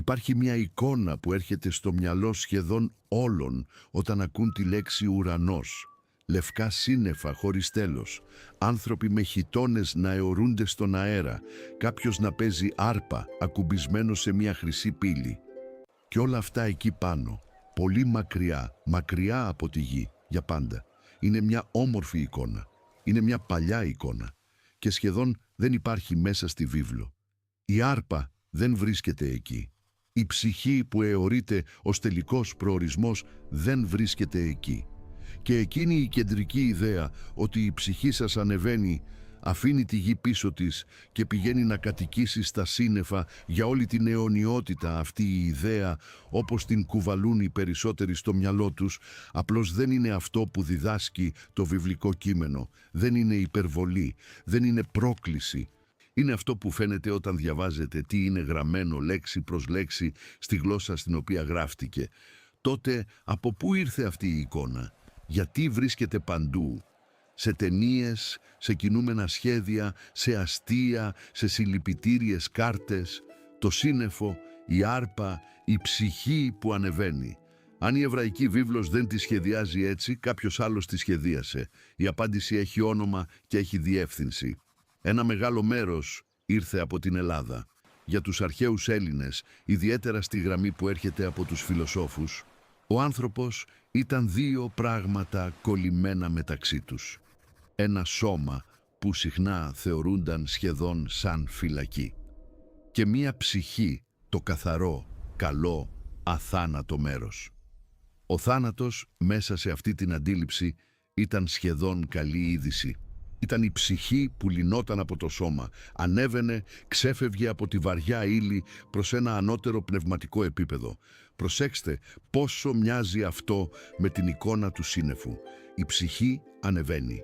Υπάρχει μια εικόνα που έρχεται στο μυαλό σχεδόν όλων όταν ακούν τη λέξη ουρανός. Λευκά σύννεφα χωρίς τέλος, άνθρωποι με χιτώνες να αιωρούνται στον αέρα, κάποιος να παίζει άρπα ακουμπισμένο σε μια χρυσή πύλη. Και όλα αυτά εκεί πάνω, πολύ μακριά, μακριά από τη γη, για πάντα. Είναι μια όμορφη εικόνα, είναι μια παλιά εικόνα και σχεδόν δεν υπάρχει μέσα στη βίβλο. Η άρπα δεν βρίσκεται εκεί. Η ψυχή που αιωρείται ως τελικός προορισμός δεν βρίσκεται εκεί. Και εκείνη η κεντρική ιδέα ότι η ψυχή σας ανεβαίνει, αφήνει τη γη πίσω της και πηγαίνει να κατοικήσει στα σύννεφα για όλη την αιωνιότητα, αυτή η ιδέα, όπως την κουβαλούν οι περισσότεροι στο μυαλό τους, απλώς δεν είναι αυτό που διδάσκει το βιβλικό κείμενο. Δεν είναι υπερβολή, δεν είναι πρόκληση. Είναι αυτό που φαίνεται όταν διαβάζετε τι είναι γραμμένο λέξη προς λέξη στη γλώσσα στην οποία γράφτηκε. Τότε από πού ήρθε αυτή η εικόνα? Γιατί βρίσκεται παντού? Σε ταινίες, σε κινούμενα σχέδια, σε αστεία, σε συλληπιτήριες κάρτες, το σύννεφο, η άρπα, η ψυχή που ανεβαίνει. Αν η εβραϊκή βίβλος δεν τη σχεδιάζει έτσι, κάποιος άλλος τη σχεδίασε. Η απάντηση έχει όνομα και έχει διεύθυνση. Ένα μεγάλο μέρος ήρθε από την Ελλάδα. Για τους αρχαίους Έλληνες, ιδιαίτερα στη γραμμή που έρχεται από τους φιλοσόφους, ο άνθρωπος ήταν δύο πράγματα κολλημένα μεταξύ τους. Ένα σώμα που συχνά θεωρούνταν σχεδόν σαν φυλακή και μία ψυχή, το καθαρό, καλό, αθάνατο μέρος. Ο θάνατος μέσα σε αυτή την αντίληψη ήταν σχεδόν καλή είδηση. Ήταν η ψυχή που λυνόταν από το σώμα, ανέβαινε, ξέφευγε από τη βαριά ύλη προς ένα ανώτερο πνευματικό επίπεδο. Προσέξτε πόσο μοιάζει αυτό με την εικόνα του σύννεφου. Η ψυχή ανεβαίνει,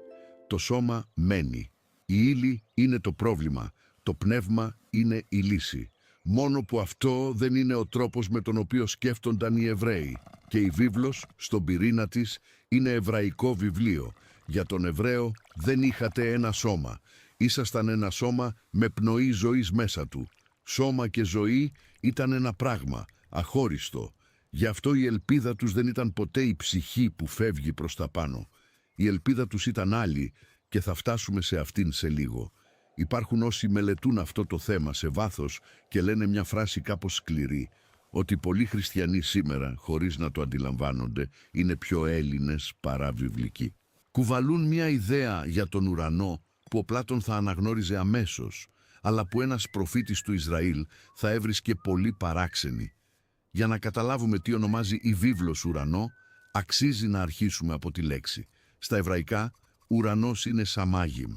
το σώμα μένει. Η ύλη είναι το πρόβλημα, το πνεύμα είναι η λύση. Μόνο που αυτό δεν είναι ο τρόπος με τον οποίο σκέφτονταν οι Εβραίοι. Και η βίβλος, στον πυρήνα της, είναι εβραϊκό βιβλίο. Για τον Εβραίο δεν είχατε ένα σώμα. Ήσασταν ένα σώμα με πνοή ζωής μέσα του. Σώμα και ζωή ήταν ένα πράγμα, αχώριστο. Γι' αυτό η ελπίδα τους δεν ήταν ποτέ η ψυχή που φεύγει προς τα πάνω. Η ελπίδα τους ήταν άλλη και θα φτάσουμε σε αυτήν σε λίγο. Υπάρχουν όσοι μελετούν αυτό το θέμα σε βάθος και λένε μια φράση κάπως σκληρή, ότι πολλοί χριστιανοί σήμερα, χωρίς να το αντιλαμβάνονται, είναι πιο Έλληνες παρά βιβλικοί. Κουβαλούν μια ιδέα για τον ουρανό που ο Πλάτων θα αναγνώριζε αμέσως, αλλά που ένας προφήτης του Ισραήλ θα έβρισκε πολύ παράξενη. Για να καταλάβουμε τι ονομάζει η βίβλος ουρανό, αξίζει να αρχίσουμε από τη λέξη. Στα εβραϊκά, ουρανός είναι σαμάγιμ.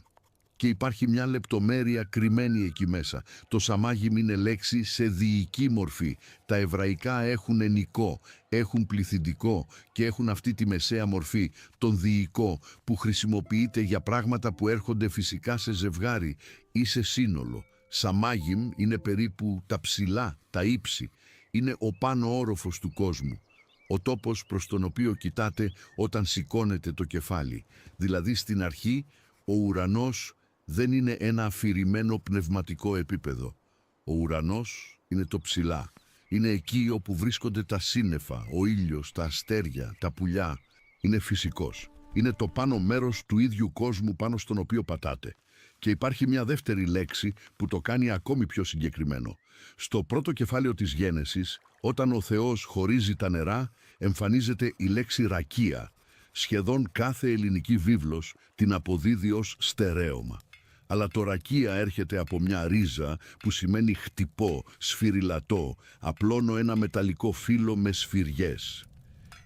Και υπάρχει μια λεπτομέρεια κρυμμένη εκεί μέσα. Το σαμάγιμ είναι λέξη σε διοική μορφή. Τα εβραϊκά έχουν ενικό, έχουν πληθυντικό και έχουν αυτή τη μεσαία μορφή, τον διοικό, που χρησιμοποιείται για πράγματα που έρχονται φυσικά σε ζευγάρι ή σε σύνολο. Σαμάγιμ είναι περίπου τα ψηλά, τα ύψη. Είναι ο πάνω όροφος του κόσμου. Ο τόπος προς τον οποίο κοιτάτε όταν σηκώνετε το κεφάλι. Δηλαδή στην αρχή ο ουρανός δεν είναι ένα αφηρημένο πνευματικό επίπεδο. Ο ουρανός είναι το ψηλά. Είναι εκεί όπου βρίσκονται τα σύννεφα, ο ήλιος, τα αστέρια, τα πουλιά. Είναι φυσικός. Είναι το πάνω μέρος του ίδιου κόσμου πάνω στον οποίο πατάτε. Και υπάρχει μια δεύτερη λέξη που το κάνει ακόμη πιο συγκεκριμένο. Στο πρώτο κεφάλαιο της Γένεσης, όταν ο Θεός χωρίζει τα νερά, εμφανίζεται η λέξη ρακία. Σχεδόν κάθε ελληνική βίβλος την αποδίδει ως στερέωμα. Αλλά το ρακία έρχεται από μια ρίζα που σημαίνει χτυπώ, σφυριλατώ, απλώνω ένα μεταλλικό φύλλο με σφυριές.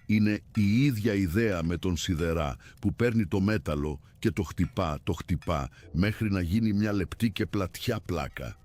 Είναι η ίδια ιδέα με τον σιδερά που παίρνει το μέταλλο και το χτυπά μέχρι να γίνει μια λεπτή και πλατιά πλάκα.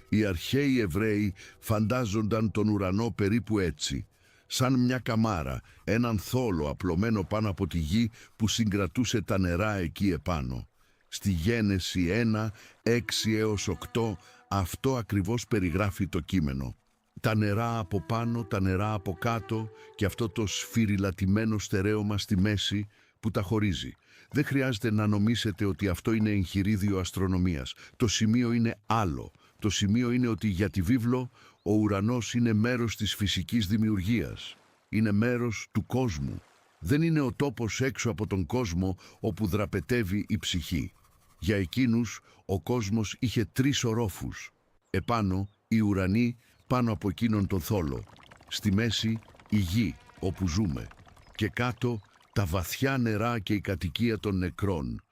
Οι αρχαίοι Εβραίοι φαντάζονταν τον ουρανό περίπου έτσι, σαν μια καμάρα, έναν θόλο απλωμένο πάνω από τη γη που συγκρατούσε τα νερά εκεί επάνω. Στη Γένεση 1, 6 έως 8, αυτό ακριβώς περιγράφει το κείμενο. Τα νερά από πάνω, τα νερά από κάτω και αυτό το σφυριλατημένο στερέωμα στη μέση που τα χωρίζει. Δεν χρειάζεται να νομίσετε ότι αυτό είναι εγχειρίδιο αστρονομίας. Το σημείο είναι άλλο. Το σημείο είναι ότι για τη βίβλο Ο ουρανός είναι μέρος της φυσικής δημιουργίας. Είναι μέρος του κόσμου. Δεν είναι ο τόπος έξω από τον κόσμο όπου δραπετεύει η ψυχή. Για εκείνους ο κόσμος είχε 3 ορόφους. Επάνω οι ουρανοί πάνω από εκείνον τον θόλο. Στη μέση η γη όπου ζούμε. Και κάτω τα βαθιά νερά και η κατοικία των νεκρών.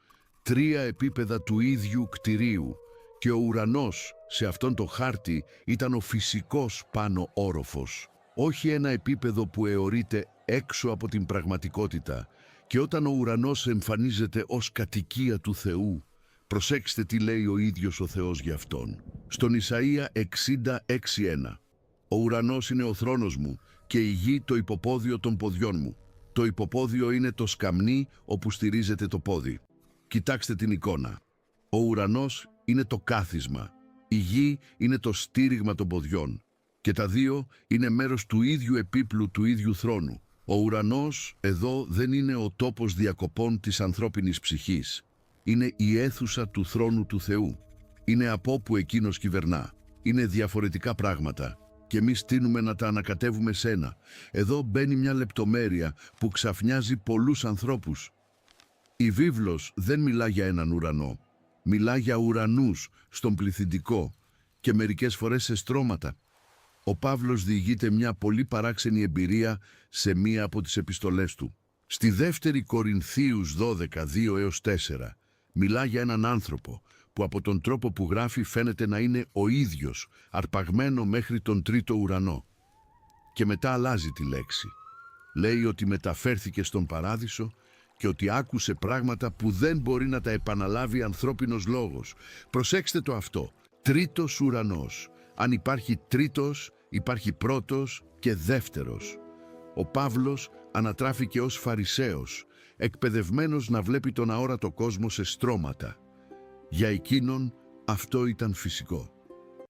3 επίπεδα του ίδιου κτηρίου. Και ο ουρανός σε αυτόν το χάρτη ήταν ο φυσικός πάνω όροφος. Όχι ένα επίπεδο που αιωρείται έξω από την πραγματικότητα. Και όταν ο ουρανός εμφανίζεται ως κατοικία του Θεού, προσέξτε τι λέει ο ίδιος ο Θεός για αυτόν. Στον Ισαΐα 66:1. Ο ουρανός είναι ο θρόνος μου και η γη το υποπόδιο των ποδιών μου. Το υποπόδιο είναι το σκαμνί όπου στηρίζεται το πόδι. Κοιτάξτε την εικόνα. Ο ουρανός είναι το κάθισμα. Η γη είναι το στήριγμα των ποδιών. Και τα δύο είναι μέρος του ίδιου επίπλου του ίδιου θρόνου. Ο ουρανός εδώ δεν είναι ο τόπος διακοπών της ανθρώπινης ψυχής. Είναι η αίθουσα του θρόνου του Θεού. Είναι από όπου εκείνος κυβερνά. Είναι διαφορετικά πράγματα και εμείς τείνουμε να τα ανακατεύουμε σε ένα. Εδώ μπαίνει μια λεπτομέρεια που ξαφνιάζει πολλούς ανθρώπους. Η βίβλος δεν μιλά για έναν ουρανό. Μιλά για ουρανούς στον πληθυντικό και μερικές φορές σε στρώματα. Ο Παύλος διηγείται μια πολύ παράξενη εμπειρία σε μία από τις επιστολές του. Στη 2 Κορινθίους 12, 2-4, μιλά για έναν άνθρωπο που από τον τρόπο που γράφει φαίνεται να είναι ο ίδιος, αρπαγμένο μέχρι τον 3ο ουρανό. Και μετά αλλάζει τη λέξη. Λέει ότι μεταφέρθηκε στον παράδεισο και ότι άκουσε πράγματα που δεν μπορεί να τα επαναλάβει ανθρώπινος λόγος. Προσέξτε το αυτό. 3ος ουρανός. Αν υπάρχει 3ος, υπάρχει 1ος και 2ος. Ο Παύλος ανατράφηκε ως Φαρισαίος, εκπαιδευμένος να βλέπει τον αόρατο κόσμο σε στρώματα. Για εκείνον αυτό ήταν φυσικό.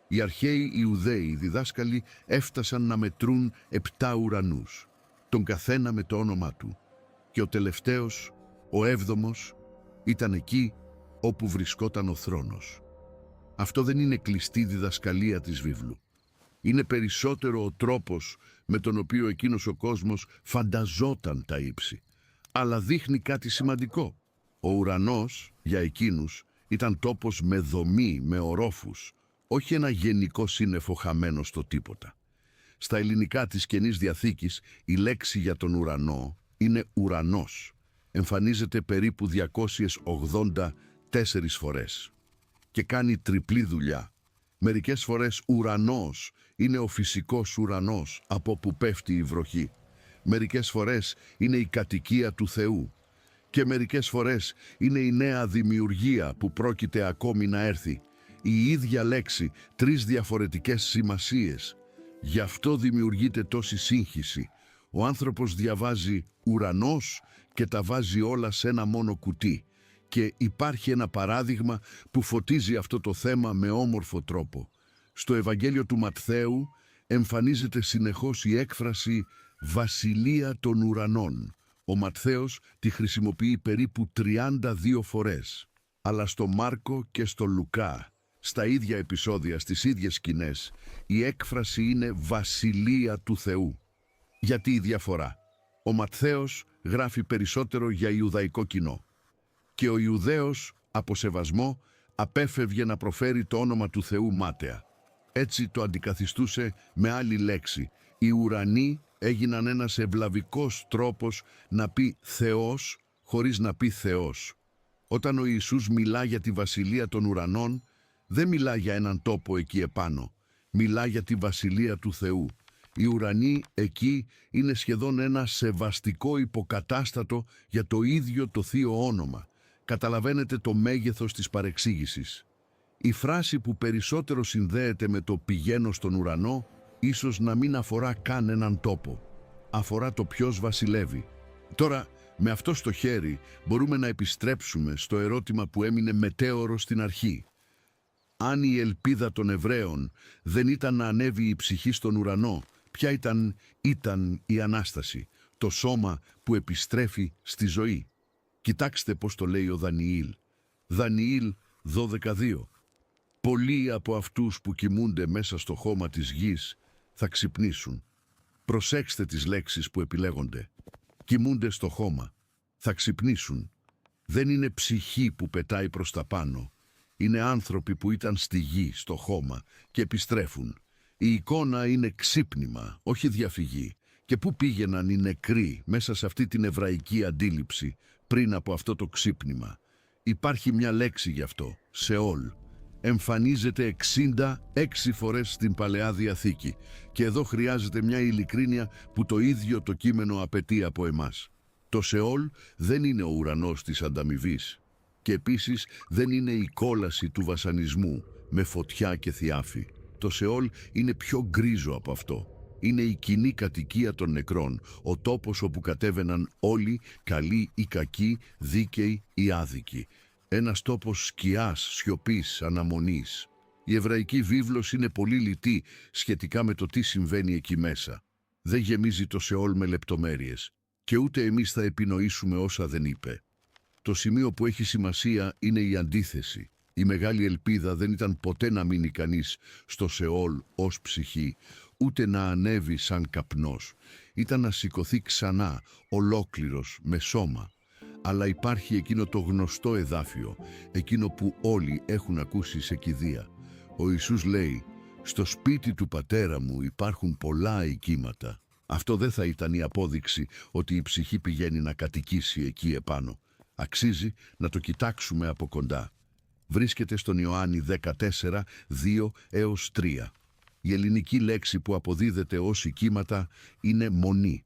Οι αρχαίοι Ιουδαίοι διδάσκαλοι έφτασαν να μετρούν 7 ουρανούς, τον καθένα με το όνομά του. Και ο τελευταίος, ο 7ος, ήταν εκεί όπου βρισκόταν ο θρόνος. Αυτό δεν είναι κλειστή διδασκαλία της βίβλου. Είναι περισσότερο ο τρόπος με τον οποίο εκείνος ο κόσμος φανταζόταν τα ύψη. Αλλά δείχνει κάτι σημαντικό. Ο ουρανός, για εκείνους, ήταν τόπος με δομή, με ορόφους, όχι ένα γενικό σύννεφο χαμένο στο τίποτα. Στα ελληνικά της Καινής Διαθήκης, η λέξη για τον ουρανό είναι ουρανός. Εμφανίζεται περίπου 284 φορές και κάνει τριπλή δουλειά. Μερικές φορές ουρανός είναι ο φυσικός ουρανός από που πέφτει η βροχή. Μερικές φορές είναι η κατοικία του Θεού. Και μερικές φορές είναι η νέα δημιουργία που πρόκειται ακόμη να έρθει. Η ίδια λέξη, 3 διαφορετικές σημασίες. Γι' αυτό δημιουργείται τόση σύγχυση. Ο άνθρωπος διαβάζει ουρανός και τα βάζει όλα σε ένα μόνο κουτί. Και υπάρχει ένα παράδειγμα που φωτίζει αυτό το θέμα με όμορφο τρόπο. Στο Ευαγγέλιο του Ματθαίου εμφανίζεται συνεχώς η έκφραση «Βασιλεία των ουρανών». Ο Ματθαίος τη χρησιμοποιεί περίπου 32 φορές. Αλλά στο Μάρκο και στο Λουκά, στα ίδια επεισόδια, στις ίδιες σκηνές, η έκφραση είναι «Βασιλεία του Θεού». Γιατί η διαφορά? Ο Ματθαίος γράφει περισσότερο για Ιουδαϊκό κοινό. Και ο Ιουδαίος, από σεβασμό, απέφευγε να προφέρει το όνομα του Θεού μάταια. Έτσι το αντικαθιστούσε με άλλη λέξη. Οι ουρανοί έγιναν ένας ευλαβικός τρόπος να πει Θεός χωρίς να πει Θεός. Όταν ο Ιησούς μιλά για τη βασιλεία των ουρανών, δεν μιλά για έναν τόπο εκεί επάνω. Μιλά για τη βασιλεία του Θεού. Οι ουρανοί εκεί είναι σχεδόν ένα σεβαστικό υποκατάστατο για το ίδιο το θείο όνομα. Καταλαβαίνετε το μέγεθος της παρεξήγησης. Η φράση που περισσότερο συνδέεται με το «πηγαίνω στον ουρανό» ίσως να μην αφορά καν έναν τόπο. Αφορά το ποιος βασιλεύει. Τώρα, με αυτό στο χέρι, μπορούμε να επιστρέψουμε στο ερώτημα που έμεινε μετέωρο στην αρχή. Αν η ελπίδα των Εβραίων δεν ήταν να ανέβει η ψυχή στον ουρανό, ποια ήταν η Ανάσταση, το σώμα που επιστρέφει στη ζωή? Κοιτάξτε πώς το λέει ο Δανιήλ. Δανιήλ 12:2. Πολλοί από αυτούς που κοιμούνται μέσα στο χώμα της γης θα ξυπνήσουν. Προσέξτε τις λέξεις που επιλέγονται. Κοιμούνται στο χώμα. Θα ξυπνήσουν. Δεν είναι ψυχή που πετάει προς τα πάνω. Είναι άνθρωποι που ήταν στη γη, στο χώμα και επιστρέφουν. Η εικόνα είναι ξύπνημα, όχι διαφυγή. Και πού πήγαιναν οι νεκροί μέσα σε αυτή την εβραϊκή αντίληψη πριν από αυτό το ξύπνημα? Υπάρχει μια λέξη γι' αυτό, Σεόλ. Εμφανίζεται 66 φορές στην Παλαιά Διαθήκη και εδώ χρειάζεται μια ειλικρίνεια που το ίδιο το κείμενο απαιτεί από εμάς. Το Σεόλ δεν είναι ο ουρανός της ανταμοιβής και επίσης δεν είναι η κόλαση του βασανισμού με φωτιά και θιάφη. Το Σεόλ είναι πιο γκρίζο από αυτό. Είναι η κοινή κατοικία των νεκρών, ο τόπος όπου κατέβαιναν όλοι, καλοί ή κακοί, δίκαιοι ή άδικοι. Ένας τόπος σκιάς, σιωπής, αναμονής. Η εβραϊκή βίβλος είναι πολύ λιτή σχετικά με το τι συμβαίνει εκεί μέσα. Δεν γεμίζει το Σεόλ με λεπτομέρειες και ούτε εμείς θα επινοήσουμε όσα δεν είπε. Το σημείο που έχει σημασία είναι η αντίθεση. Η μεγάλη ελπίδα δεν ήταν ποτέ να μείνει κανείς στο Σεόλ ως ψυχή, ούτε να ανέβει σαν καπνός. Ήταν να σηκωθεί ξανά, ολόκληρος, με σώμα. Αλλά υπάρχει εκείνο το γνωστό εδάφιο, εκείνο που όλοι έχουν ακούσει σε κηδεία. Ο Ιησούς λέει «Στο σπίτι του πατέρα μου υπάρχουν πολλά οικίματα». Αυτό δεν θα ήταν η απόδειξη ότι η ψυχή πηγαίνει να κατοικήσει εκεί επάνω. Αξίζει να το κοιτάξουμε από κοντά. Βρίσκεται στον Ιωάννη 14, 2 έως 3. Η ελληνική λέξη που αποδίδεται ως οικίματα είναι μονή.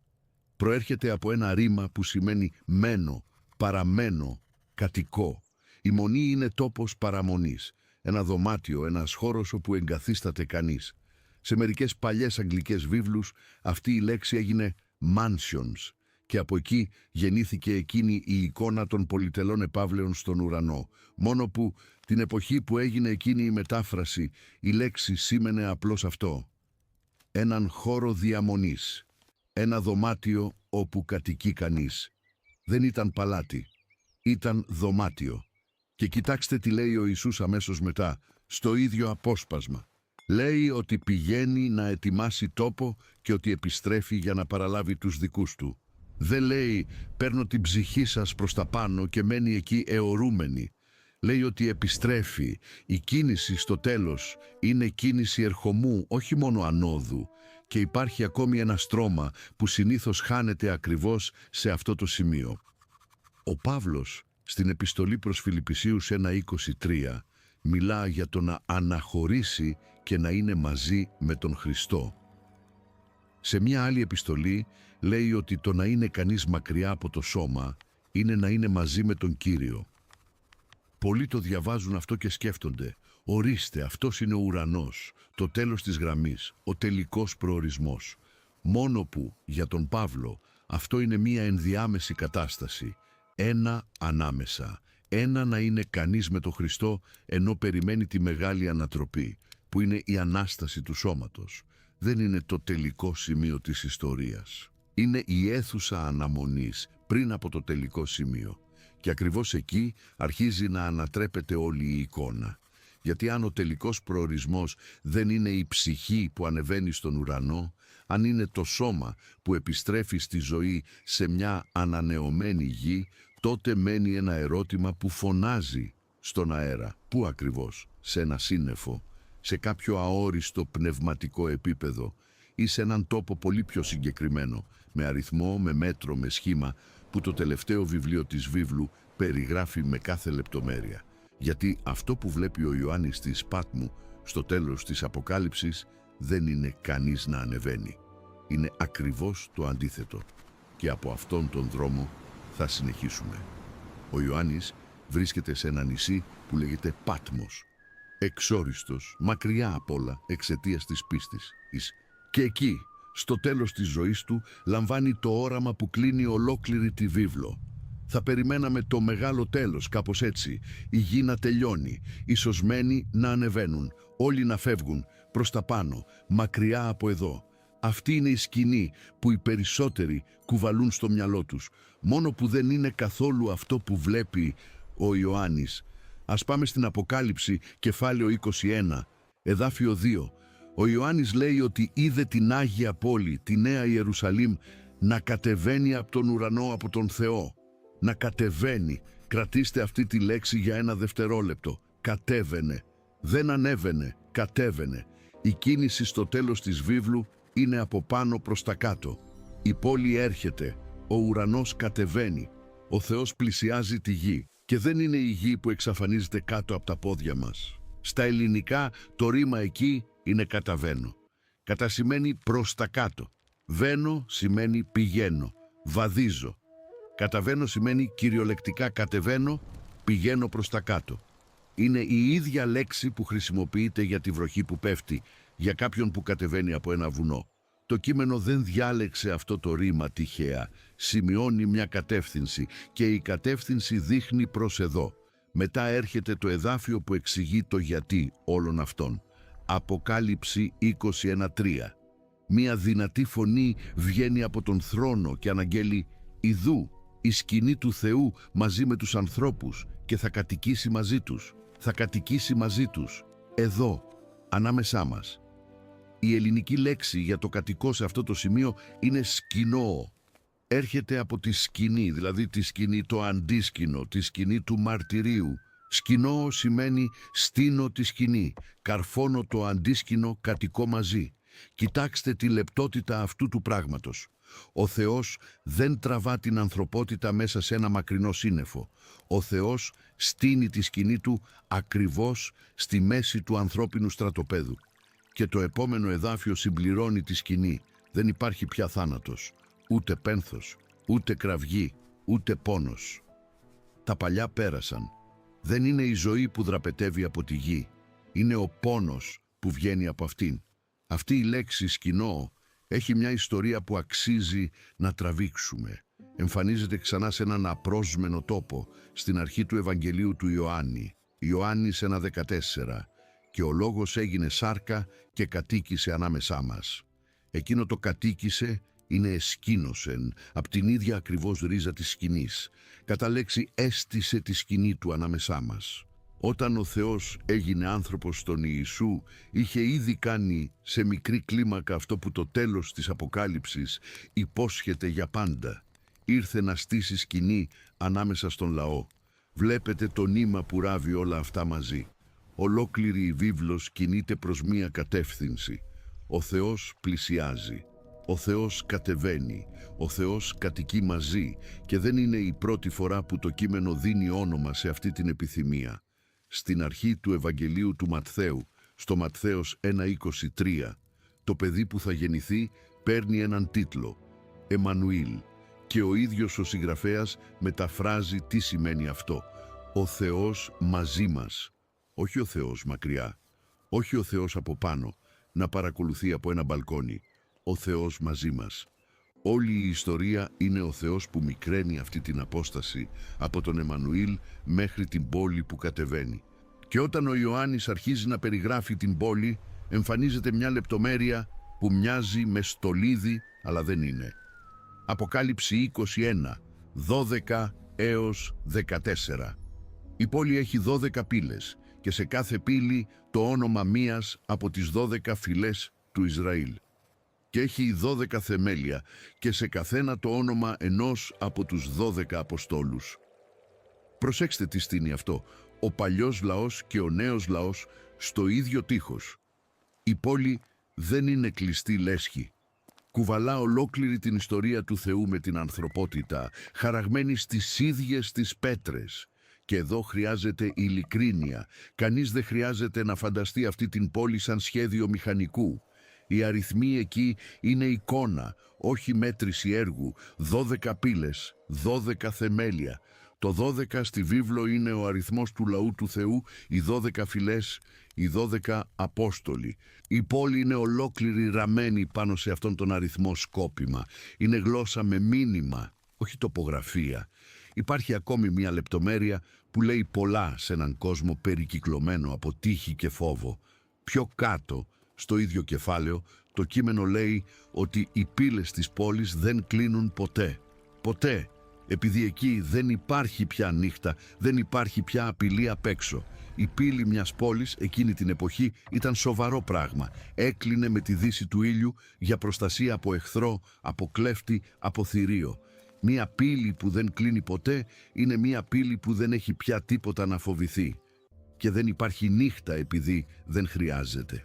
Προέρχεται από ένα ρήμα που σημαίνει μένω, παραμένω, κατοικώ. Η μονή είναι τόπος παραμονής, ένα δωμάτιο, ένας χώρος όπου εγκαθίσταται κανείς. Σε μερικές παλιές αγγλικές βίβλους αυτή η λέξη έγινε mansions και από εκεί γεννήθηκε εκείνη η εικόνα των πολυτελών επαύλεων στον ουρανό. Μόνο που την εποχή που έγινε εκείνη η μετάφραση η λέξη σήμαινε απλώς αυτό. Έναν χώρο διαμονής, ένα δωμάτιο όπου κατοικεί κανείς. Δεν ήταν παλάτι, ήταν δωμάτιο. Και κοιτάξτε τι λέει ο Ιησούς αμέσως μετά, στο ίδιο απόσπασμα. Λέει ότι πηγαίνει να ετοιμάσει τόπο και ότι επιστρέφει για να παραλάβει τους δικούς του. Δεν λέει «παίρνω την ψυχή σας προς τα πάνω και μένει εκεί αιωρούμενη». Λέει ότι επιστρέφει. Η κίνηση στο τέλος είναι κίνηση ερχομού, όχι μόνο ανόδου. Και υπάρχει ακόμη ένα στρώμα που συνήθως χάνεται ακριβώς σε αυτό το σημείο. Ο Παύλος στην επιστολή προς Φιλιππισίους 1:23 μιλά για το να αναχωρήσει και να είναι μαζί με τον Χριστό. Σε μια άλλη επιστολή λέει ότι το να είναι κανείς μακριά από το σώμα είναι να είναι μαζί με τον Κύριο. Πολλοί το διαβάζουν αυτό και σκέφτονται «Ορίστε, αυτός είναι ο ουρανός, το τέλος της γραμμής, ο τελικός προορισμός». Μόνο που για τον Παύλο αυτό είναι μια ενδιάμεση κατάσταση, ένα ανάμεσα, ένα να είναι κανείς με τον Χριστό ενώ περιμένει τη μεγάλη ανατροπή, που είναι η Ανάσταση του σώματος. Δεν είναι το τελικό σημείο της ιστορίας. Είναι η αίθουσα αναμονής πριν από το τελικό σημείο. Και ακριβώς εκεί αρχίζει να ανατρέπεται όλη η εικόνα. Γιατί αν ο τελικός προορισμός δεν είναι η ψυχή που ανεβαίνει στον ουρανό, αν είναι το σώμα που επιστρέφει στη ζωή σε μια ανανεωμένη γη, τότε μένει ένα ερώτημα που φωνάζει στον αέρα. Πού ακριβώς? Σε ένα σύννεφο, σε κάποιο αόριστο πνευματικό επίπεδο ή σε έναν τόπο πολύ πιο συγκεκριμένο, με αριθμό, με μέτρο, με σχήμα, που το τελευταίο βιβλίο της βίβλου περιγράφει με κάθε λεπτομέρεια. Γιατί αυτό που βλέπει ο Ιωάννης της Πάτμου στο τέλος της Αποκάλυψης δεν είναι κανείς να ανεβαίνει. Είναι ακριβώς το αντίθετο. Και από αυτόν τον δρόμο θα συνεχίσουμε. Ο Ιωάννης βρίσκεται σε ένα νησί που λέγεται Πάτμος. Εξόριστος, μακριά απ' όλα εξαιτίας της πίστης. Και εκεί, στο τέλος της ζωής του, λαμβάνει το όραμα που κλείνει ολόκληρη τη βίβλο. Θα περιμέναμε το μεγάλο τέλος, κάπως έτσι. Η γη να τελειώνει, οι σωσμένοι να ανεβαίνουν, όλοι να φεύγουν προς τα πάνω, μακριά από εδώ. Αυτή είναι η σκηνή που οι περισσότεροι κουβαλούν στο μυαλό τους. Μόνο που δεν είναι καθόλου αυτό που βλέπει ο Ιωάννης. Ας πάμε στην Αποκάλυψη, κεφάλαιο 21, εδάφιο 2. Ο Ιωάννης λέει ότι είδε την Άγια Πόλη, τη Νέα Ιερουσαλήμ, να κατεβαίνει από τον ουρανό, από τον Θεό. Να κατεβαίνει. Κρατήστε αυτή τη λέξη για ένα δευτερόλεπτο. Κατέβαινε. Δεν ανέβαινε, κατέβαινε. Η κίνηση στο τέλος της βίβλου είναι από πάνω προς τα κάτω. Η πόλη έρχεται, ο ουρανός κατεβαίνει. Ο Θεός πλησιάζει τη γη και δεν είναι η γη που εξαφανίζεται κάτω από τα πόδια μας. Στα ελληνικά το ρήμα εκεί είναι καταβαίνω. Κατα σημαίνει προς τα κάτω. Βαίνω σημαίνει πηγαίνω, βαδίζω. Καταβαίνω σημαίνει κυριολεκτικά κατεβαίνω, πηγαίνω προς τα κάτω. Είναι η ίδια λέξη που χρησιμοποιείται για τη βροχή που πέφτει, για κάποιον που κατεβαίνει από ένα βουνό. Το κείμενο δεν διάλεξε αυτό το ρήμα τυχαία. Σημειώνει μια κατεύθυνση και η κατεύθυνση δείχνει προς εδώ. Μετά έρχεται το εδάφιο που εξηγεί το γιατί όλων αυτών. Αποκάλυψη 21:3. Μια δυνατή φωνή βγαίνει από τον θρόνο και αναγγέλει «Ιδού, η σκηνή του Θεού μαζί με τους ανθρώπους και θα κατοικήσει μαζί τους». Θα κατοικήσει μαζί τους, εδώ, ανάμεσά μας. Η ελληνική λέξη για το κατοικό σε αυτό το σημείο είναι σκηνό. Έρχεται από τη σκηνή, δηλαδή τη σκηνή, το αντίσκηνο, τη σκηνή του μαρτυρίου. Σκηνό σημαίνει στείνω τη σκηνή, καρφώνω το αντίσκηνο, κατοικώ μαζί. Κοιτάξτε τη λεπτότητα αυτού του πράγματος. Ο Θεός δεν τραβά την ανθρωπότητα μέσα σε ένα μακρινό σύννεφο. Ο Θεός στείνει τη σκηνή του ακριβώς στη μέση του ανθρώπινου στρατοπέδου. Και το επόμενο εδάφιο συμπληρώνει τη σκηνή. Δεν υπάρχει πια θάνατος, ούτε πένθος, ούτε κραυγή, ούτε πόνος. Τα παλιά πέρασαν. Δεν είναι η ζωή που δραπετεύει από τη γη. Είναι ο πόνος που βγαίνει από αυτήν. Αυτή η λέξη σκηνό έχει μια ιστορία που αξίζει να τραβήξουμε. Εμφανίζεται ξανά σε έναν απρόσμενο τόπο, στην αρχή του Ευαγγελίου του Ιωάννη. Ιωάννης 1:14. Και ο Λόγος έγινε σάρκα και κατοίκησε ανάμεσά μας. Εκείνο το κατοίκησε είναι εσκήνωσεν, από την ίδια ακριβώς ρίζα της σκηνής. Κατά λέξη έστησε τη σκηνή του ανάμεσά μας. Όταν ο Θεός έγινε άνθρωπος στον Ιησού, είχε ήδη κάνει σε μικρή κλίμακα αυτό που το τέλος της Αποκάλυψης υπόσχεται για πάντα. Ήρθε να στήσει σκηνή ανάμεσα στον λαό. Βλέπετε το νήμα που ράβει όλα αυτά μαζί. Ολόκληρη η βίβλος κινείται προς μία κατεύθυνση. Ο Θεός πλησιάζει. Ο Θεός κατεβαίνει. Ο Θεός κατοικεί μαζί και δεν είναι η πρώτη φορά που το κείμενο δίνει όνομα σε αυτή την επιθυμία. Στην αρχή του Ευαγγελίου του Ματθαίου, στο Ματθαίος 1:23, το παιδί που θα γεννηθεί παίρνει έναν τίτλο, Εμμανουήλ, και ο ίδιος ο συγγραφέας μεταφράζει τι σημαίνει αυτό. Ο Θεός μαζί μας. Όχι ο Θεός μακριά, όχι ο Θεός από πάνω, να παρακολουθεί από ένα μπαλκόνι. Ο Θεός μαζί μας. Όλη η ιστορία είναι ο Θεός που μικραίνει αυτή την απόσταση από τον Εμμανουήλ μέχρι την πόλη που κατεβαίνει. Και όταν ο Ιωάννης αρχίζει να περιγράφει την πόλη, εμφανίζεται μια λεπτομέρεια που μοιάζει με στολίδι, αλλά δεν είναι. Αποκάλυψη 21, 12 έως 14. Η πόλη έχει 12 πύλες και σε κάθε πύλη το όνομα μίας από τις 12 φυλές του Ισραήλ. Και έχει 12 θεμέλια και σε καθένα το όνομα ενός από τους 12 Αποστόλους. Προσέξτε τι στείνει αυτό. Ο παλιός λαός και ο νέος λαός στο ίδιο τείχος. Η πόλη δεν είναι κλειστή λέσχη. Κουβαλά ολόκληρη την ιστορία του Θεού με την ανθρωπότητα, χαραγμένη στις ίδιες τις πέτρες. Και εδώ χρειάζεται ειλικρίνεια. Κανείς δεν χρειάζεται να φανταστεί αυτή την πόλη σαν σχέδιο μηχανικού. Οι αριθμοί εκεί είναι εικόνα, όχι μέτρηση έργου. 12 πύλες, 12 θεμέλια. Το 12 στη βίβλο είναι ο αριθμός του λαού του Θεού, οι 12 φυλές, οι 12 Απόστολοι. Η πόλη είναι ολόκληρη ραμμένη πάνω σε αυτόν τον αριθμό σκόπιμα. Είναι γλώσσα με μήνυμα, όχι τοπογραφία. Υπάρχει ακόμη μια λεπτομέρεια που λέει πολλά σε έναν κόσμο περικυκλωμένο από τύχη και φόβο. Πιο κάτω, στο ίδιο κεφάλαιο, το κείμενο λέει ότι οι πύλες της πόλης δεν κλείνουν ποτέ. Ποτέ. Επειδή εκεί δεν υπάρχει πια νύχτα, δεν υπάρχει πια απειλή απ' έξω. Η πύλη μιας πόλης εκείνη την εποχή ήταν σοβαρό πράγμα. Έκλεινε με τη δύση του ήλιου για προστασία από εχθρό, από κλέφτη, από θηρίο. Μία πύλη που δεν κλείνει ποτέ είναι μία πύλη που δεν έχει πια τίποτα να φοβηθεί. Και δεν υπάρχει νύχτα επειδή δεν χρειάζεται.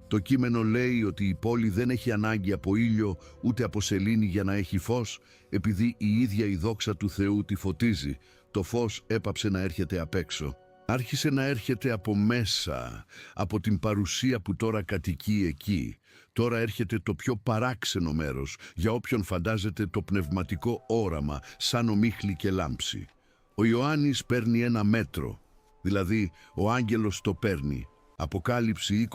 Το κείμενο λέει ότι η πόλη δεν έχει ανάγκη από ήλιο ούτε από σελήνη για να έχει φως, επειδή η ίδια η δόξα του Θεού τη φωτίζει. Το φως έπαψε να έρχεται απ' έξω. Άρχισε να έρχεται από μέσα, από την παρουσία που τώρα κατοικεί εκεί. Τώρα έρχεται το πιο παράξενο μέρος, για όποιον φαντάζεται το πνευματικό όραμα, σαν ομίχλη και λάμψη. Ο Ιωάννης παίρνει ένα μέτρο, δηλαδή ο άγγελος το παίρνει. Αποκάλυψη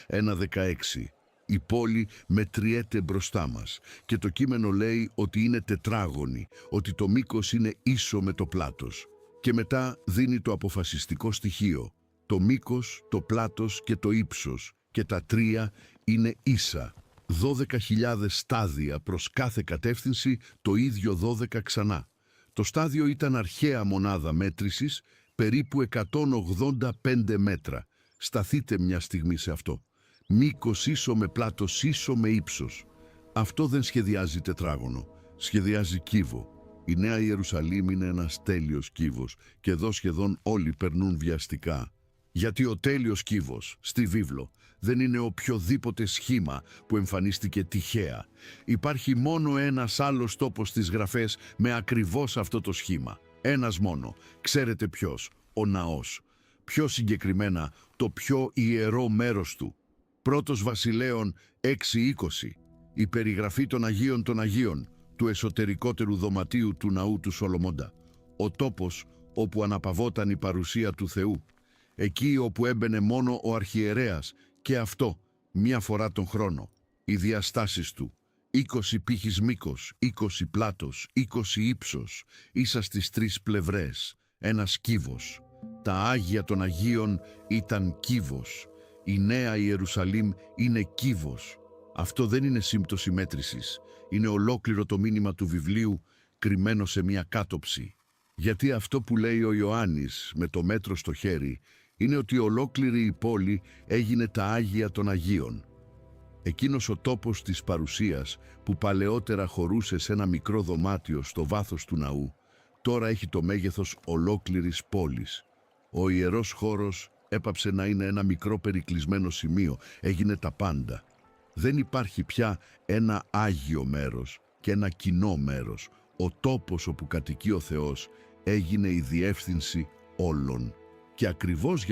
20:1-16. Η πόλη μετριέται μπροστά μας και το κείμενο λέει ότι είναι τετράγωνη, ότι το μήκος είναι ίσο με το πλάτος. Και μετά δίνει το αποφασιστικό στοιχείο. Το μήκος, το πλάτος και το ύψος και τα τρία είναι ίσα. 12.000 στάδια προς κάθε κατεύθυνση, το ίδιο 12 ξανά. Το στάδιο ήταν αρχαία μονάδα μέτρησης, περίπου 185 μέτρα. Σταθείτε μια στιγμή σε αυτό. Μήκος ίσο με πλάτος ίσο με ύψος. Αυτό δεν σχεδιάζει τετράγωνο, σχεδιάζει κύβο. Η Νέα Ιερουσαλήμ είναι ένας τέλειος κύβος και εδώ σχεδόν όλοι περνούν βιαστικά. Γιατί ο τέλειος κύβος στη βίβλο δεν είναι οποιοδήποτε σχήμα που εμφανίστηκε τυχαία. Υπάρχει μόνο ένας άλλος τόπος στις γραφές με ακριβώς αυτό το σχήμα. Ένας μόνο. Ξέρετε ποιος? Ο ναός. Πιο συγκεκριμένα το πιο ιερό μέρος του. Πρώτος Βασιλέων 6:20. Η περιγραφή των Αγίων των Αγίων, του εσωτερικότερου δωματίου του ναού του Σολομώντα. Ο τόπος όπου αναπαυόταν η παρουσία του Θεού. Εκεί όπου έμπαινε μόνο ο αρχιερέας και αυτό μία φορά τον χρόνο. Οι διαστάσεις του. 20 πύχης μήκος, 20 πλάτος, 20 ύψος, ίσα στις τρεις πλευρές. Ένας κύβος. Τα Άγια των Αγίων ήταν κύβος. Η Νέα Ιερουσαλήμ είναι κύβος. Αυτό δεν είναι σύμπτωση μέτρησης. Είναι ολόκληρο το μήνυμα του βιβλίου κρυμμένο σε μια κάτοψη. Γιατί αυτό που λέει ο Ιωάννης με το μέτρο στο χέρι είναι ότι ολόκληρη η πόλη έγινε τα Άγια των Αγίων. Εκείνος ο τόπος της παρουσίας που παλαιότερα χωρούσε σε ένα μικρό δωμάτιο στο βάθος του ναού, τώρα έχει το μέγεθος ολόκληρης πόλης. Ο ιερός χώρος έπαψε να είναι ένα μικρό περικλεισμένο σημείο, έγινε τα πάντα. Δεν υπάρχει πια ένα άγιο μέρος και ένα κοινό μέρος. Ο τόπος όπου κατοικεί ο Θεός έγινε η διεύθυνση όλων. Και ακριβώς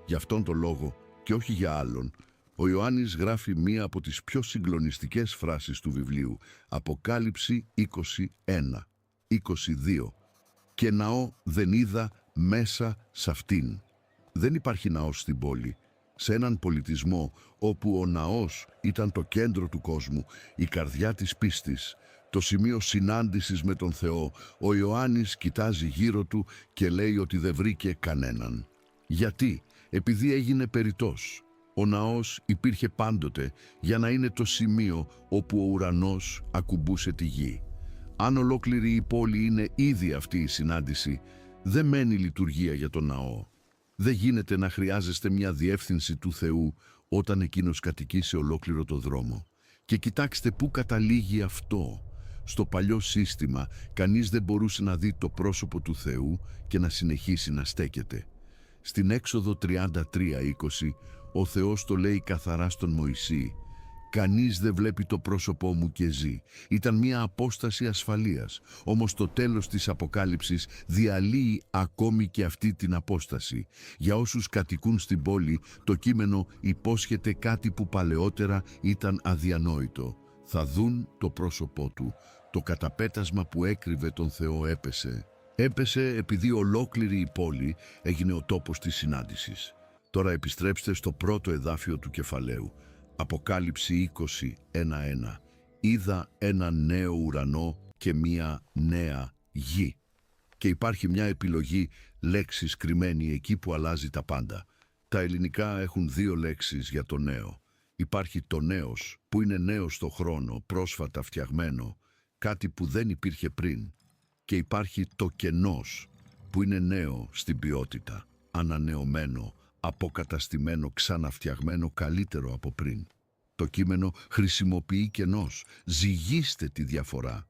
γι' αυτόν τον λόγο και όχι για άλλον, ο Ιωάννης γράφει μία από τις πιο συγκλονιστικές φράσεις του βιβλίου, Αποκάλυψη 21, 22. «Και ναό δεν είδα μέσα σ' αυτήν». Δεν υπάρχει ναός στην πόλη. Σε έναν πολιτισμό όπου ο ναός ήταν το κέντρο του κόσμου, η καρδιά της πίστης, το σημείο συνάντησης με τον Θεό, ο Ιωάννης κοιτάζει γύρω του και λέει ότι δεν βρήκε κανέναν. Γιατί? Επειδή έγινε περιττός. Ο ναός υπήρχε πάντοτε για να είναι το σημείο όπου ο ουρανός ακουμπούσε τη γη. Αν ολόκληρη η πόλη είναι ήδη αυτή η συνάντηση, δεν μένει λειτουργία για τον ναό. Δεν γίνεται να χρειάζεστε μια διεύθυνση του Θεού όταν εκείνος κατοικεί σε ολόκληρο το δρόμο. Και κοιτάξτε πού καταλήγει αυτό. Στο παλιό σύστημα κανείς δεν μπορούσε να δει το πρόσωπο του Θεού και να συνεχίσει να στέκεται. Στην Έξοδο 33:20 ο Θεός το λέει καθαρά στον Μωυσή: «Κανείς δεν βλέπει το πρόσωπό μου και ζει». Ήταν μια απόσταση ασφαλείας. Όμως το τέλος της Αποκάλυψης διαλύει ακόμη και αυτή την απόσταση. Για όσους κατοικούν στην πόλη, το κείμενο υπόσχεται κάτι που παλαιότερα ήταν αδιανόητο. Θα δουν το πρόσωπό του. Το καταπέτασμα που έκρυβε τον Θεό έπεσε. Έπεσε επειδή ολόκληρη η πόλη έγινε ο τόπος της συνάντησης. Τώρα επιστρέψτε στο πρώτο εδάφιο του κεφαλαίου. Αποκάλυψη 20:1-1. «Είδα ένα νέο ουρανό και μία νέα γη». Και υπάρχει μια επιλογή λέξης κρυμμένη εκεί που αλλάζει τα πάντα. Τα ελληνικά έχουν δύο λέξεις για το νέο. Υπάρχει το νέος, που είναι νέο στο χρόνο, πρόσφατα φτιαγμένο, κάτι που δεν υπήρχε πριν. Και υπάρχει το κενός, που είναι νέο στην ποιότητα, ανανεωμένο, αποκαταστημένο, ξαναφτιαγμένο, καλύτερο από πριν. Το κείμενο χρησιμοποιεί κενός, ζυγίστε τη διαφορά.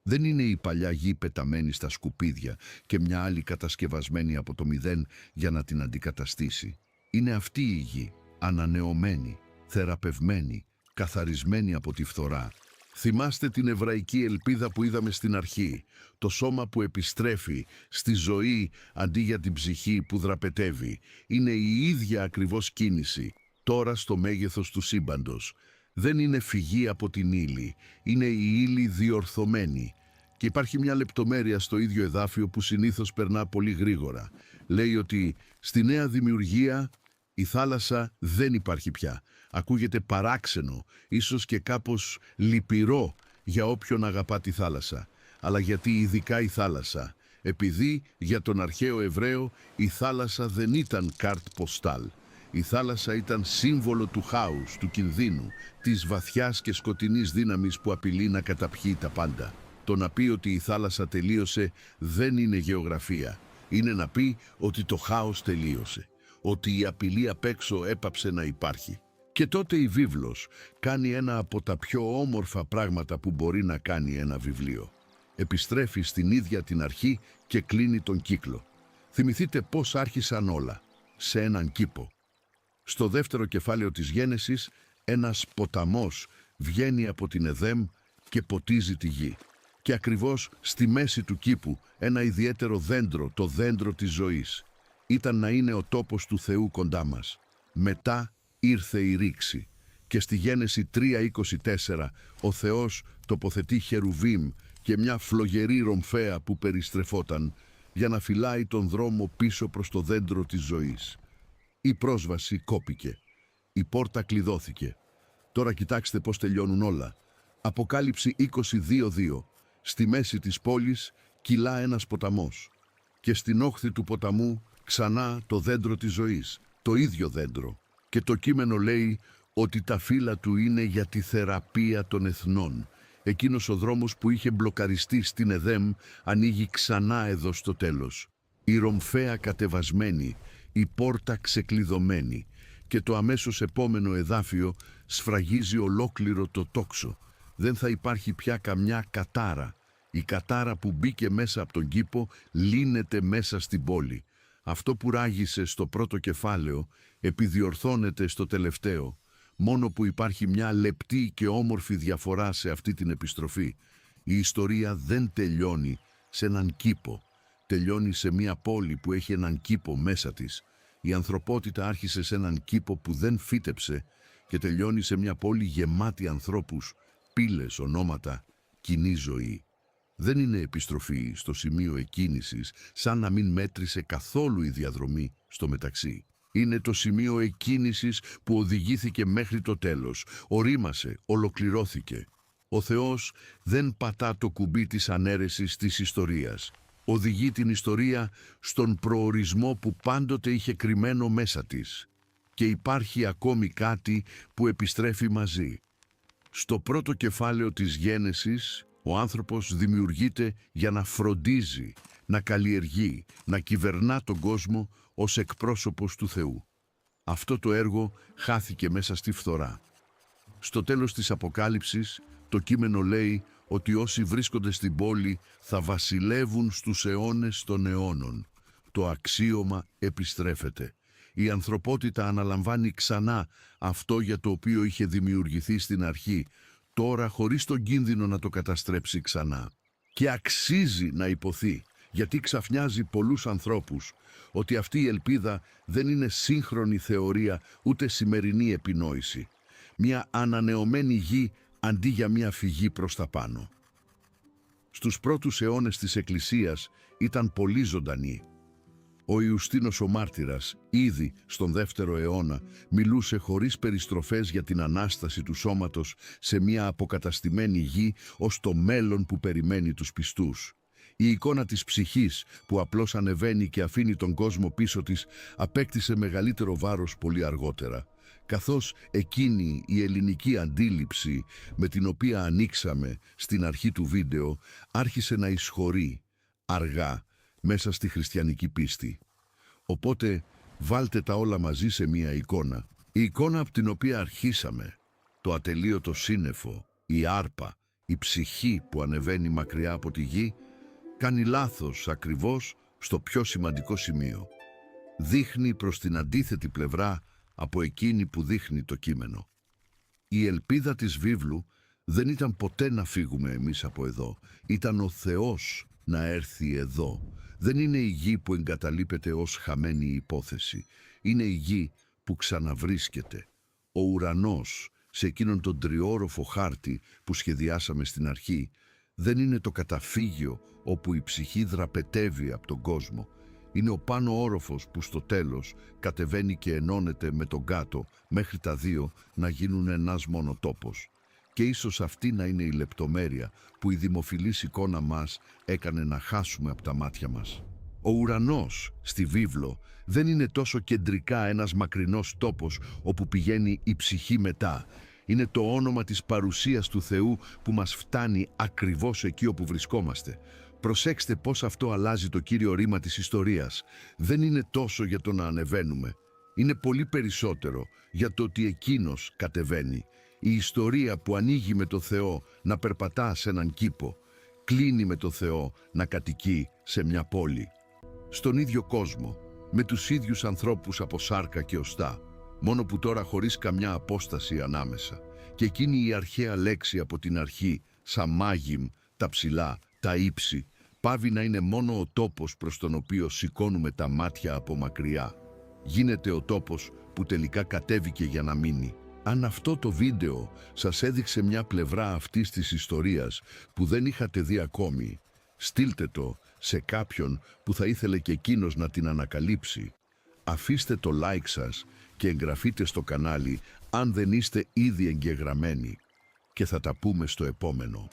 Δεν είναι η παλιά γη πεταμένη στα σκουπίδια και μια άλλη κατασκευασμένη από το μηδέν για να την αντικαταστήσει. Είναι αυτή η γη, ανανεωμένη, θεραπευμένη, καθαρισμένη από τη φθορά. Θυμάστε την εβραϊκή ελπίδα που είδαμε στην αρχή, το σώμα που επιστρέφει στη ζωή αντί για την ψυχή που δραπετεύει. Είναι η ίδια ακριβώς κίνηση, τώρα στο μέγεθος του σύμπαντος. Δεν είναι φυγή από την ύλη, είναι η ύλη διορθωμένη. Και υπάρχει μια λεπτομέρεια στο ίδιο εδάφιο που συνήθως περνά πολύ γρήγορα. Λέει ότι στη νέα δημιουργία η θάλασσα δεν υπάρχει πια. Ακούγεται παράξενο, ίσως και κάπως λυπηρό για όποιον αγαπά τη θάλασσα. Αλλά γιατί ειδικά η θάλασσα? Επειδή για τον αρχαίο Εβραίο η θάλασσα δεν ήταν κάρτ ποστάλ. Η θάλασσα ήταν σύμβολο του χάους, του κινδύνου, της βαθιάς και σκοτεινής δύναμης που απειλεί να καταπιεί τα πάντα. Το να πει ότι η θάλασσα τελείωσε δεν είναι γεωγραφία. Είναι να πει ότι το χάος τελείωσε, ότι η απειλή απ' έξω έπαψε να υπάρχει. Και τότε η βίβλος κάνει ένα από τα πιο όμορφα πράγματα που μπορεί να κάνει ένα βιβλίο. Επιστρέφει στην ίδια την αρχή και κλείνει τον κύκλο. Θυμηθείτε πώς άρχισαν όλα, σε έναν κήπο. Στο δεύτερο κεφάλαιο της Γένεσης, ένας ποταμός βγαίνει από την Εδέμ και ποτίζει τη γη. Και ακριβώς στη μέση του κήπου ένα ιδιαίτερο δέντρο, το δέντρο της ζωής. Ήταν να είναι ο τόπος του Θεού κοντά μας. Μετά ήρθε η ρήξη και στη Γένεση 3:24 ο Θεός τοποθετεί χερουβίμ και μια φλογερή ρομφαία που περιστρεφόταν για να φυλάει τον δρόμο πίσω προς το δέντρο της ζωής. Η πρόσβαση κόπηκε. Η πόρτα κλειδώθηκε. Τώρα κοιτάξτε πώς τελειώνουν όλα. Αποκάλυψη 22:2. Στη μέση της πόλης κυλά ένας ποταμός. Και στην όχθη του ποταμού ξανά το δέντρο της ζωής. Το ίδιο δέντρο. Και το κείμενο λέει ότι τα φύλλα του είναι για τη θεραπεία των εθνών. Εκείνος ο δρόμος που είχε μπλοκαριστεί στην Εδέμ ανοίγει ξανά εδώ στο τέλος. Η ρομφαία κατεβασμένη, η πόρτα ξεκλειδωμένη και το αμέσως επόμενο εδάφιο σφραγίζει ολόκληρο το τόξο. Δεν θα υπάρχει πια καμιά κατάρα. Η κατάρα που μπήκε μέσα από τον κήπο λύνεται μέσα στην πόλη. Αυτό που ράγισε στο πρώτο κεφάλαιο επιδιορθώνεται στο τελευταίο, μόνο που υπάρχει μια λεπτή και όμορφη διαφορά σε αυτή την επιστροφή. Η ιστορία δεν τελειώνει σε έναν κήπο. Τελειώνει σε μια πόλη που έχει έναν κήπο μέσα της. Η ανθρωπότητα άρχισε σε έναν κήπο που δεν φύτεψε και τελειώνει σε μια πόλη γεμάτη ανθρώπους, πύλες, ονόματα, κοινή ζωή. Δεν είναι επιστροφή στο σημείο εκκίνησης, σαν να μην μέτρησε καθόλου η διαδρομή στο μεταξύ. Είναι το σημείο εκκίνησης που οδηγήθηκε μέχρι το τέλος, ορίμασε, ολοκληρώθηκε. Ο Θεός δεν πατά το κουμπί της ανέρεσης της ιστορίας. Οδηγεί την ιστορία στον προορισμό που πάντοτε είχε κρυμμένο μέσα της. Και υπάρχει ακόμη κάτι που επιστρέφει μαζί. Στο πρώτο κεφάλαιο της Γένεσης, ο άνθρωπος δημιουργείται για να φροντίζει, να καλλιεργεί, να κυβερνά τον κόσμο ως εκπρόσωπος του Θεού. Αυτό το έργο χάθηκε μέσα στη φθορά. Στο τέλος της Αποκάλυψης, το κείμενο λέει ότι όσοι βρίσκονται στην πόλη θα βασιλεύουν στους αιώνες των αιώνων. Το αξίωμα επιστρέφεται. Η ανθρωπότητα αναλαμβάνει ξανά αυτό για το οποίο είχε δημιουργηθεί στην αρχή, τώρα χωρίς τον κίνδυνο να το καταστρέψει ξανά. Και αξίζει να υποθεί, γιατί ξαφνιάζει πολλούς ανθρώπους, ότι αυτή η ελπίδα δεν είναι σύγχρονη θεωρία ούτε σημερινή επινόηση. Μια ανανεωμένη γη αντί για μια φυγή προς τα πάνω. Στους πρώτους αιώνες της Εκκλησίας ήταν πολύ ζωντανή. Ο Ιουστίνος ο Μάρτυρας, ήδη στον 2ο αιώνα, μιλούσε χωρίς περιστροφές για την Ανάσταση του σώματος σε μια αποκαταστημένη γη ως το μέλλον που περιμένει τους πιστούς. Η εικόνα της ψυχής που απλώς ανεβαίνει και αφήνει τον κόσμο πίσω της απέκτησε μεγαλύτερο βάρος πολύ αργότερα, καθώς εκείνη η ελληνική αντίληψη με την οποία ανοίξαμε στην αρχή του βίντεο άρχισε να εισχωρεί, αργά μέσα στη χριστιανική πίστη. Οπότε βάλτε τα όλα μαζί σε μία εικόνα. Η εικόνα από την οποία αρχίσαμε, το ατελείωτο σύννεφο, η άρπα, η ψυχή που ανεβαίνει μακριά από τη γη, κάνει λάθος ακριβώς στο πιο σημαντικό σημείο. Δείχνει προς την αντίθετη πλευρά από εκείνη που δείχνει το κείμενο. Η ελπίδα της βίβλου δεν ήταν ποτέ να φύγουμε εμείς από εδώ. Ήταν ο Θεός να έρθει εδώ. Δεν είναι η γη που εγκαταλείπεται ως χαμένη υπόθεση. Είναι η γη που ξαναβρίσκεται. Ο ουρανός, σε εκείνον τον τριόροφο χάρτη που σχεδιάσαμε στην αρχή, δεν είναι το καταφύγιο όπου η ψυχή δραπετεύει από τον κόσμο. Είναι ο πάνω όροφος που στο τέλος κατεβαίνει και ενώνεται με τον κάτω μέχρι τα δύο να γίνουν ένας μόνο τόπος. Και ίσως αυτή να είναι η λεπτομέρεια που η δημοφιλής εικόνα μας έκανε να χάσουμε από τα μάτια μας. Ο ουρανός στη βίβλο δεν είναι τόσο κεντρικά ένας μακρινός τόπος όπου πηγαίνει η ψυχή μετά. Είναι το όνομα της παρουσίας του Θεού που μας φτάνει ακριβώς εκεί όπου βρισκόμαστε. Προσέξτε πώς αυτό αλλάζει το κύριο ρήμα της ιστορίας. Δεν είναι τόσο για το να ανεβαίνουμε. Είναι πολύ περισσότερο για το ότι εκείνος κατεβαίνει. Η ιστορία που ανοίγει με το Θεό να περπατά σε έναν κήπο, κλείνει με το Θεό να κατοικεί σε μια πόλη. Στον ίδιο κόσμο, με τους ίδιους ανθρώπους από σάρκα και οστά, μόνο που τώρα χωρίς καμιά απόσταση ανάμεσα. Και εκείνη η αρχαία λέξη από την αρχή, σαμάγιμ, τα ψηλά, τα ύψη, πάβει να είναι μόνο ο τόπος προς τον οποίο σηκώνουμε τα μάτια από μακριά. Γίνεται ο τόπος που τελικά κατέβηκε για να μείνει. Αν αυτό το βίντεο σας έδειξε μια πλευρά αυτής της ιστορίας που δεν είχατε δει ακόμη, στείλτε το σε κάποιον που θα ήθελε και εκείνος να την ανακαλύψει. Αφήστε το like σας και εγγραφείτε στο κανάλι αν δεν είστε ήδη εγγεγραμμένοι. Και θα τα πούμε στο επόμενο.